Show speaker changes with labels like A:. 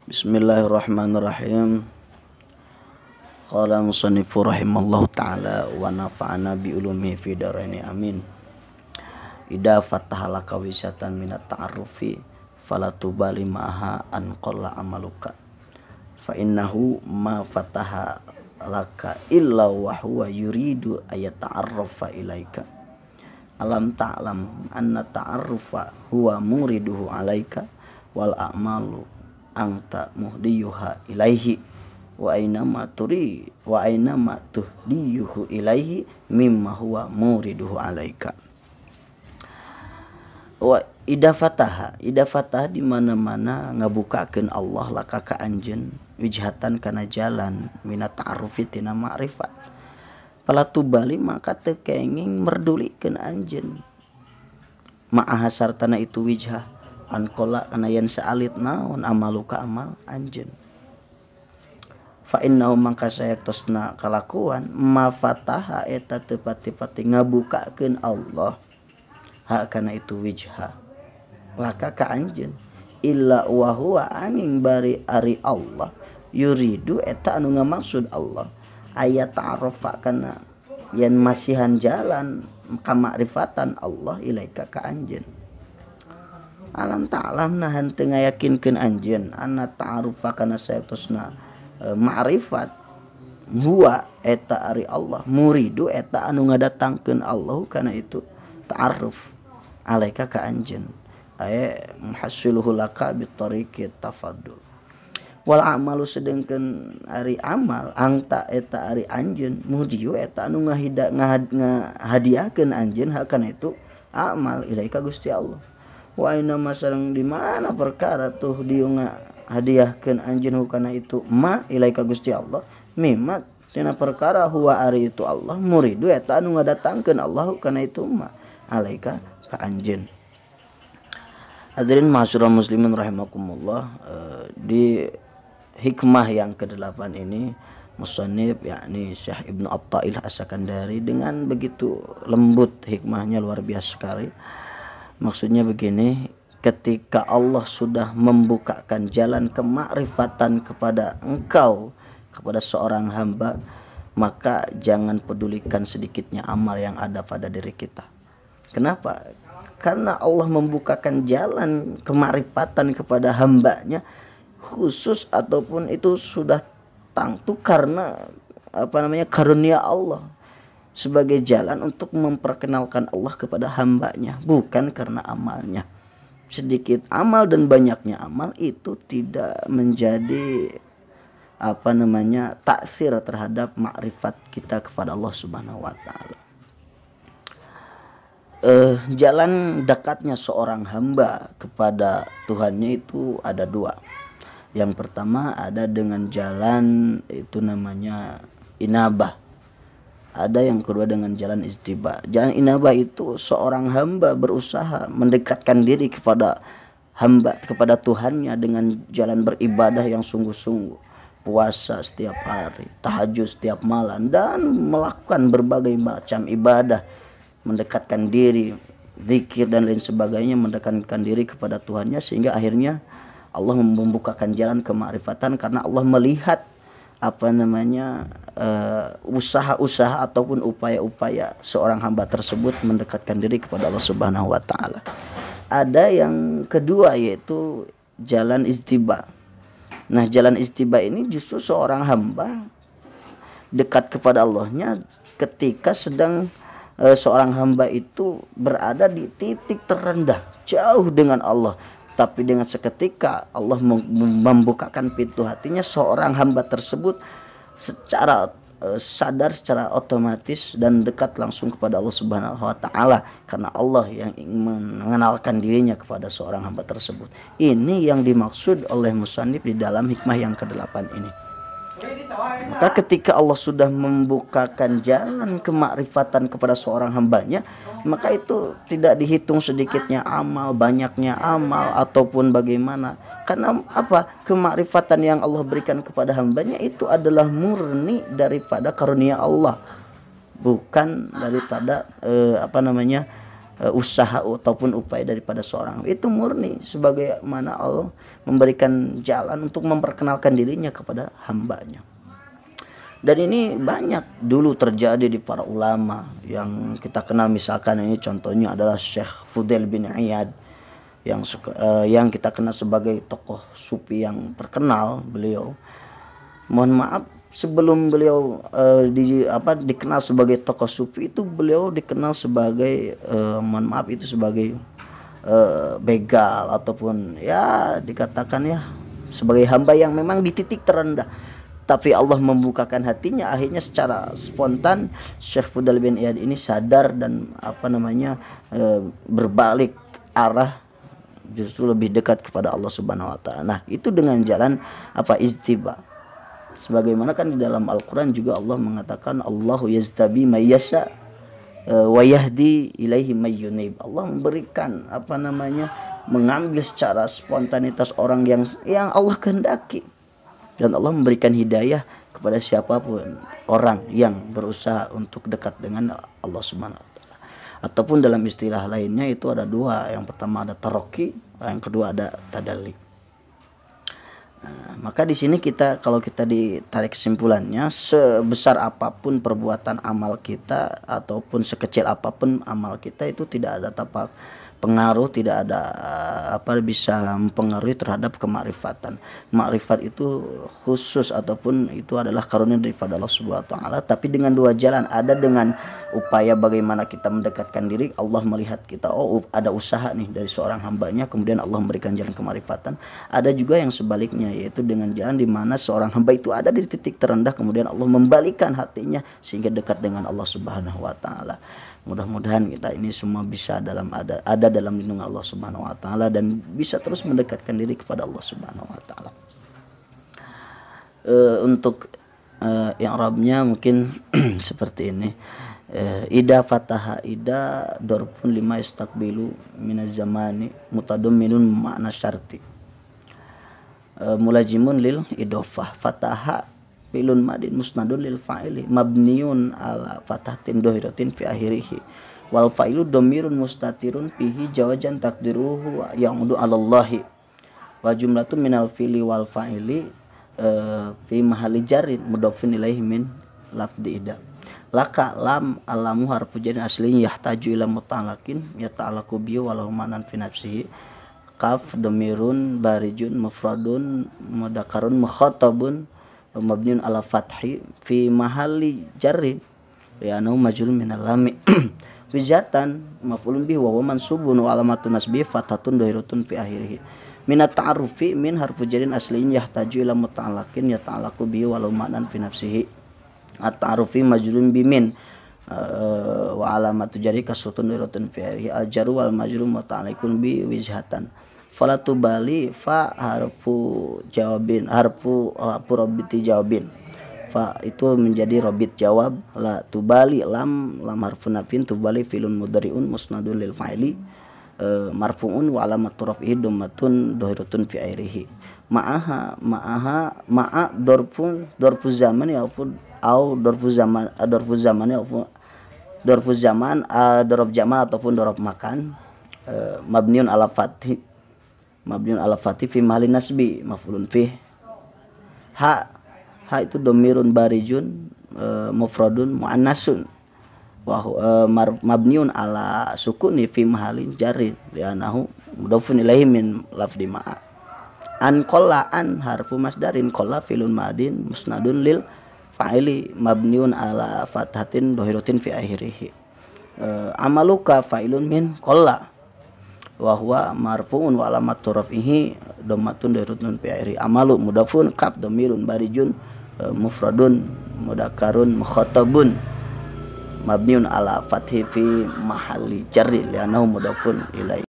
A: Bismillahirrahmanirrahim. Qala musannifu rahimallahu ta'ala wa nafa'ana bi ulumi fi daraini amin. Idza fataha laka wisatan minat ta'arrufi fala tubali ma'aha an qalla amaluka fa innahu ma fataha laka illa wa huwa yuridu ayata'arrafa ilaika. Alam ta'lam anna ta'arrufa huwa muriduhu alaika wal a'malu anta muhdiyuha ilaihi wa ainama tuhdiyuhu ilaihi mimma huwa muriduhu alaika. Wa ida fataha di mana-mana ngabukakeun Allah laka ka anjeun wijhatan kana jalan minat ta'arufi tina ma'rifat pala tubali maka teu kenging merdulikeun anjeun ma'aha sartana itu wijhah anqala kana yen saalit naon amaluka amal anjeun fa innahu mangka sayaktosna kalakuan ma fataha eta teu pati-pati ngabukakeun Allah ha kana itu wijha laka ka anjeun illa wa huwa aning bari ari Allah yuridu eta anu ngamaksud Allah ayat ta'arafa kana yen masihan jalan ka makrifatan Allah ilaika ka anjeun. Alam ta'lam nah henteu ngayakinkeun anjeun anna ta'arufa kana sayaktosna ma'rifat huwa eta ari Allah muridu eta anu ngadatangkeun Allah kana itu ta'aruf alaika ka anjeun aya muhassiluhu laka bi tariqit tafaddul wal amalu sedengkeun ari amal angta eta ari anjeun mudiu eta anu ngahadiahkeun anjeun hal kana itu amal ilaika Gusti Allah wa aina masareng di mana perkara tuh dieu ngahadiahkeun anjeun kana itu ma ilaika Gusti Allah mimma tina perkara huwa ari itu Allah muridu eta anu ngadatangkeun Allah kana itu ma alaika ka anjeun. Hadirin ma'asyiral muslimin rahimakumullah, di hikmah yang ke-8 ini musannif yakni Syekh Ibnu At-Tail As-Sakandari dengan begitu lembut hikmahnya luar biasa sekali. Maksudnya begini, ketika Allah sudah membukakan jalan kemakrifatan kepada engkau, kepada seorang hamba, maka jangan pedulikan sedikitnya amal yang ada pada diri kita. Kenapa? Karena Allah membukakan jalan kemakrifatan kepada hambanya khusus ataupun itu sudah tangtu karena karunia Allah sebagai jalan untuk memperkenalkan Allah kepada hambanya, bukan karena amalnya. Sedikit amal dan banyaknya amal itu tidak menjadi taksir terhadap makrifat kita kepada Allah Subhanahu wa taala. Jalan dekatnya seorang hamba kepada Tuhannya itu ada dua. Yang pertama ada dengan jalan itu namanya inabah. Ada yang kedua dengan jalan istiba. Jalan inabah itu seorang hamba berusaha mendekatkan diri kepada hamba, kepada Tuhannya dengan jalan beribadah yang sungguh-sungguh. Puasa setiap hari, tahajud setiap malam, dan melakukan berbagai macam ibadah, mendekatkan diri, zikir dan lain sebagainya, mendekatkan diri kepada Tuhannya sehingga akhirnya Allah membukakan jalan kemakrifatan karena Allah melihat usaha-usaha ataupun upaya-upaya seorang hamba tersebut mendekatkan diri kepada Allah Subhanahu wa taala. Ada yang kedua yaitu jalan istiba. Nah, jalan istiba ini justru seorang hamba dekat kepada Allahnya ketika sedang seorang hamba itu berada di titik terendah, jauh dengan Allah. Tapi dengan seketika Allah membukakan pintu hatinya, seorang hamba tersebut secara sadar, secara otomatis dan dekat langsung kepada Allah Subhanahu wa taala karena Allah yang mengenalkan dirinya kepada seorang hamba tersebut. Ini yang dimaksud oleh musannif di dalam hikmah yang ke-8 ini. Maka ketika Allah sudah membukakan jalan kemakrifatan kepada seorang hambanya, maka itu tidak dihitung sedikitnya amal, banyaknya amal ataupun bagaimana. Karena kemakrifatan yang Allah berikan kepada hambanya itu adalah murni daripada karunia Allah, bukan daripada usaha ataupun upaya daripada seorang, itu murni sebagaimana Allah memberikan jalan untuk memperkenalkan dirinya kepada hambanya. Dan ini banyak dulu terjadi di para ulama yang kita kenal, misalkan ini contohnya adalah Syekh Fudail bin Iyad yang kita kenal sebagai tokoh sufi yang terkenal. Beliau, mohon maaf, sebelum beliau dikenal sebagai tokoh sufi itu beliau dikenal sebagai mohon maaf itu sebagai begal ataupun ya dikatakan ya sebagai hamba yang memang di titik terendah. Tapi Allah membukakan hatinya, akhirnya secara spontan Syekh Fudail bin Iyad ini sadar dan berbalik arah, justru lebih dekat kepada Allah Subhanahu wa taala. Nah, itu dengan jalan ijtiba. Sebagaimana kan di dalam Al-Qur'an juga Allah mengatakan Allahu yaztabi may yasha wa yahdi ilaihi may yunib. Allah memberikan mengambil secara spontanitas orang yang Allah kehendaki. Dan Allah memberikan hidayah kepada siapapun orang yang berusaha untuk dekat dengan Allah Subhanahu wa taala. Ataupun dalam istilah lainnya itu ada dua. Yang pertama ada taroki, yang kedua ada tadalli. Nah, maka di sini kalau kita ditarik kesimpulannya, sebesar apapun perbuatan amal kita ataupun sekecil apapun amal kita itu tidak ada pengaruh, tidak ada bisa mempengaruhi terhadap kemakrifatan. Makrifat itu khusus ataupun itu adalah karunia daripada Allah Subhanahu wa taala, tapi dengan dua jalan. Ada dengan upaya bagaimana kita mendekatkan diri, Allah melihat kita, ada usaha nih dari seorang hambanya, kemudian Allah memberikan jalan kemakrifatan. Ada juga yang sebaliknya, yaitu dengan jalan di mana seorang hamba itu ada di titik terendah, kemudian Allah membalikkan hatinya sehingga dekat dengan Allah Subhanahu wa taala. Mudah-mudahan kita ini semua bisa ada dalam lindungan Allah Subhanahu wa taala dan bisa terus mendekatkan diri kepada Allah Subhanahu wa taala. Untuk i'rabnya mungkin seperti ini. Ida fataha ida dorfun lima istaqbilu minaz zamani mutadamminun makna syarti. Mulajimun lil idofah. Fataha fi'lun madin musnadun lil fa'ili mabniun ala fatahatin dohiratin fi akhirih wal fa'ilu domirun mustatirun fihi jawajan takdiruhu ya'udu ala Allahi wa jumlatun minal fi'li wal fa'ili fi mahalli jarrin mudhafin ilaihi min lafdi ida. Laka lam alamu harfu jarin asliin yahtaju ila muta'alakin yata'alaku bihi walau manan fi nafsihi. Kaf domirun barijun mufradun mudakarun mukhatabun mabniun ala fathi fi mahalli jarri li'annahu majrurun min al-lam wijatan maf'ulun bihi wa mansubun wa alamatun nasbi fathatun dhahiratun fi akhirih. Min at-ta'arrufi min harfu jarrin asliin yahtaju ila muta'allaqin yata'allaqu bihi walau ma'nan fi nafsihi. At-ta'arrufi majrurun bi min wa alamatu jarri kasratun dhahiratun fi akhirih. Al-jarru wal majrur muta'alliqun bi wijhatan. Falatu bali fa harfu jawabin harfu robiti jawabin. Fa itu menjadi robit jawab. La tubali lam harfu nafin, tubali filun mudhari'un musnadun lil fa'ili marfu'un wa alamatu raf'ihi dhammatun dhahiratun fi akhirih. Ma'a dorfu zaman yaupun au dorfu zaman dorof zaman ataupun dorof makan mabniun ala fathi fi mahalli nasbi maf'ulun fih. Ha itu domirun barijun mufradun muannasun wa mabniun ala sukuni fi mahalli jarrin li'annahu mudhafun ilaihi min lafdi ma'a. An qalla an harfu masdarin qalla filun madin musnadun lil fa'ili mabniun ala fathatin dhahiratin fi akhirih. Amaluka fa'ilun min qalla wa huwa marfu'un wa alamatu raf'ihi dhammatun dhahiratun fi akhirih. Amalu mudhafun kaf dhamirun barijun mufradun mudzakarun mukhatabun mabniun ala fathi fi mahalli jarri li'annahu mudhafun ilaihi.